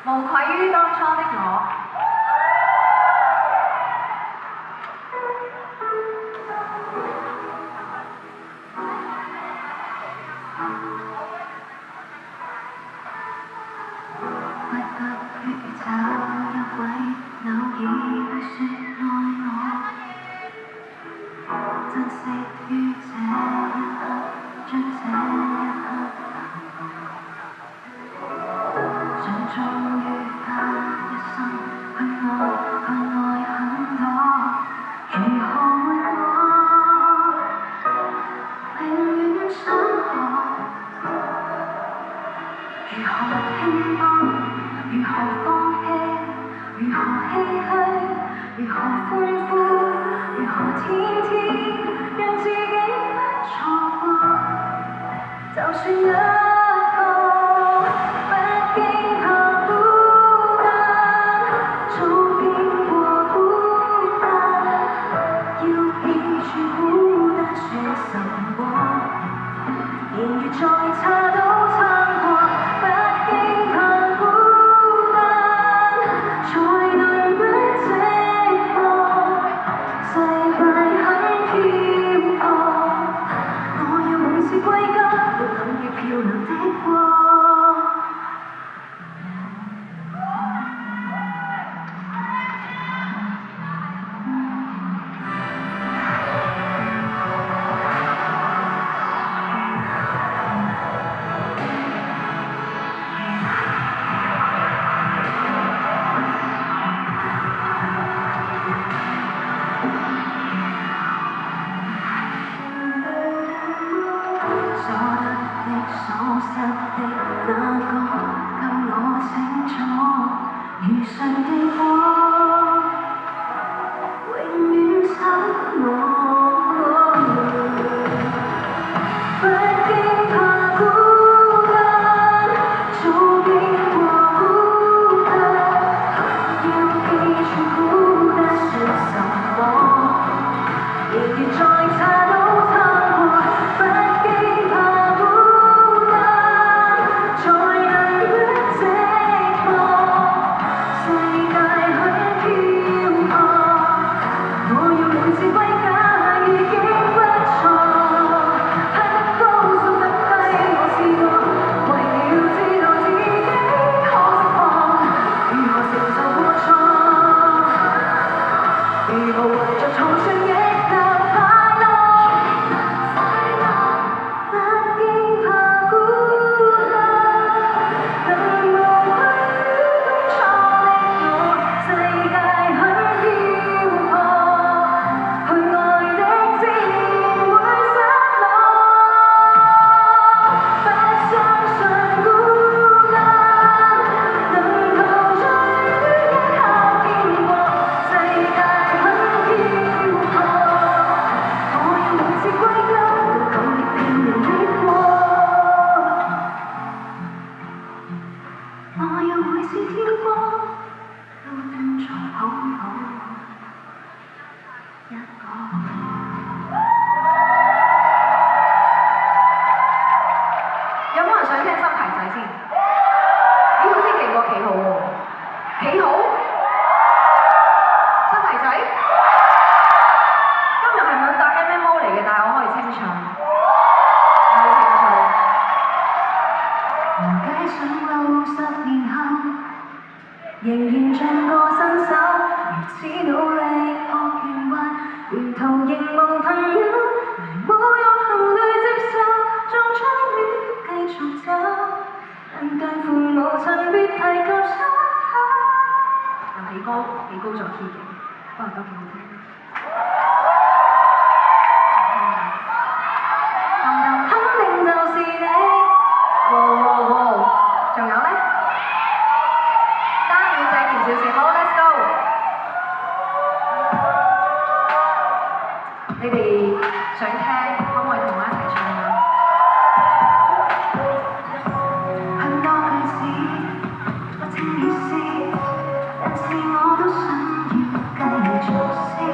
無愧於當初的我。我都想要繼續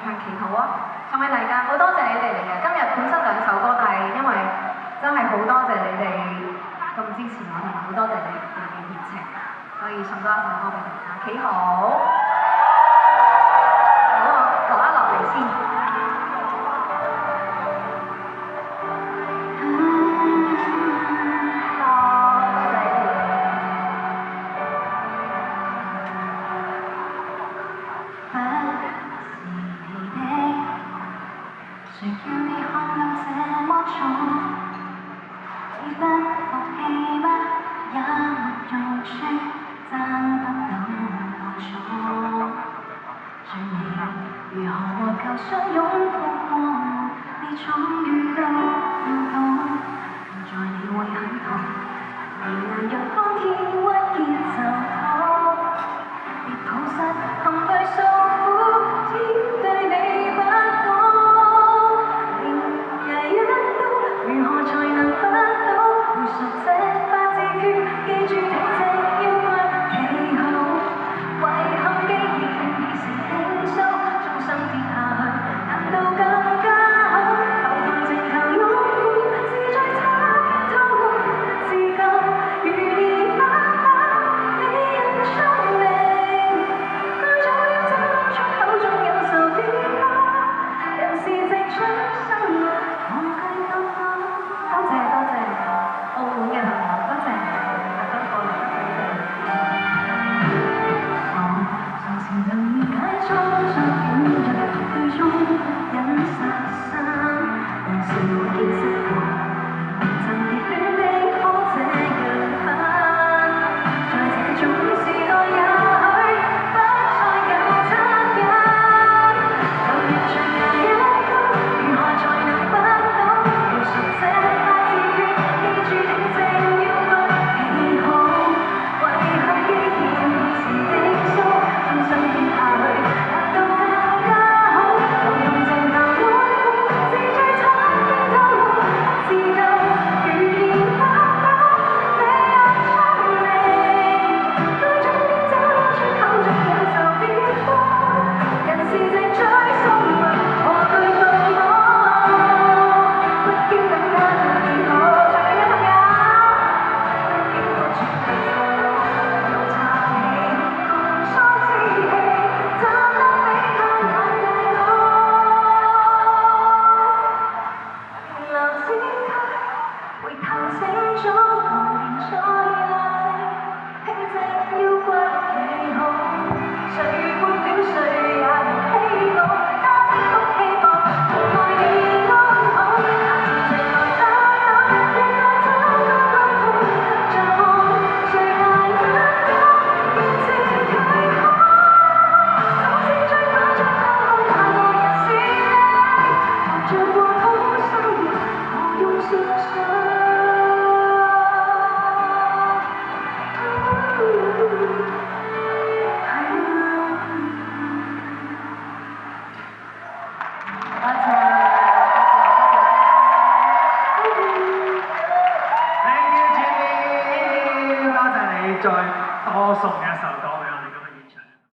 唱《祈禱》啊！送俾大家，好多謝你哋嚟嘅。今日本身2首歌，但係因為真係好多謝你哋咁支持我，同埋好多謝你哋嘅熱情，所以送多1首歌俾大家，《祈禱》。好，我落嚟先。誰叫你看量這麼重？已不服氣嗎？也沒用處，爭不到愛寵。像你如何和舊相擁抱過門，你終於都要懂。在你會很痛，而難讓當天鬱結就痛。別抱實含淚訴苦，天對你不公。如何才能不到？回溯這八字訣，記住挺直腰骨祈禱。遺憾既然已是定數，終生跌下去，難道更加好？求同情求擁抱，是最差的套路。至今如年不老，你人聰明，對早了怎出口中有愁變化？人是直取生活，忘記到。多謝澳門嘅朋友，多謝特登過嚟俾你哋。我從前能理解初出本着最終忍實生，但是我見識過曾熱戀的可這樣狠，在這種時代也許不再有惻隱。舊月長夜一曲，如何才能不懂？回溯這記住挺直腰骨祈禱，遺憾既然已是定數，終生跌下去，難道更加好？求同情求擁抱，是最慘的套路。至今如年不老，你人聰明，對終點找出口中有愁變化。人是直取生活，何懼對我？不經等他結果。再多送一首歌。